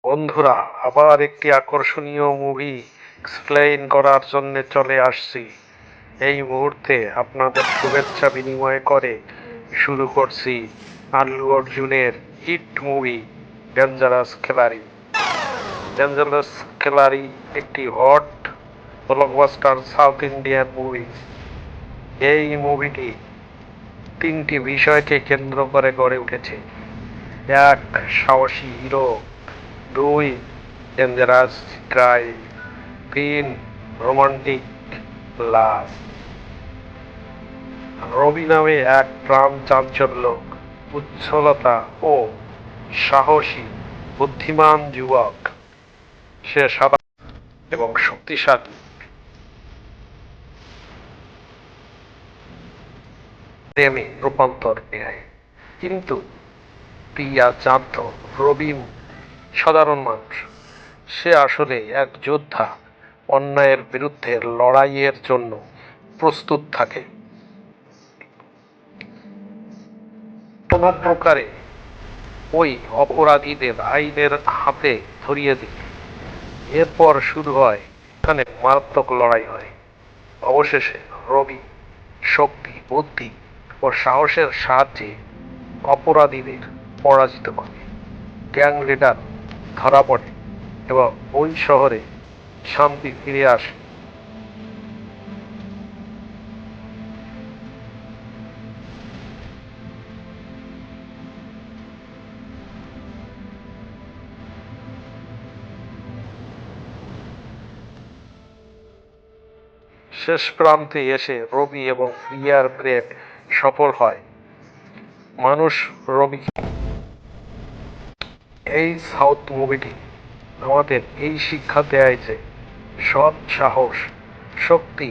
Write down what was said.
বন্ধুরা, আবার একটি আকর্ষণীয় মুভি এক্সপ্লেইন করার জন্য চলে আসছি। এই মুহূর্তে আপনাদের শুভেচ্ছা বিনিময় করে শুরু করছি আল্লু অর্জুনের হিট মুভি ডেঞ্জারাস খিলাড়ি। ডেঞ্জারাস খিলাড়ি একটি hot blockbuster south Indian movie. এই মুভিটি তিনটি বিষয়কে কেন্দ্র করে গড়ে উঠেছে: এক, সাহসী হিরো; দুই, ডেঞ্জারাস ক্রাইম; তিন, রোমান্টিক লাভ। রবি নামে এক প্রাণ চাঞ্চল্যক, উচ্ছলতা ও সাহসী বুদ্ধিমান যুবক। সে সাদা এবং শক্তিশালী প্রেমে রূপান্তর নেয়। কিন্তু প্রিয়া জানত রবি সাধারণ মানুষ। সে আসলে এক যোদ্ধা, অন্যায়ের বিরুদ্ধে লড়াইয়ের জন্য প্রস্তুত থাকে। কোনো প্রকারে ওই অপরাধীদের আইনের হাতে ধরিয়ে দিই। এরপর শুরু হয় এখানে মারাত্মক লড়াই হয়। অবশেষে রবি শক্তি, বুদ্ধি ও সাহসের সাহায্যে অপরাধীদের পরাজিত করে। গ্যাং লিডার ধরা পড়ে এবং ওই শহরে শান্তি ফিরে আসে। শেষ প্রান্তে এসে রবি এবং প্রিয়ার প্রেম সফল হয়। মানুষ রবি। এই সাউথ মুভিটি আমাদের এই শিক্ষা দেয় যে সৎ, সাহস, শক্তি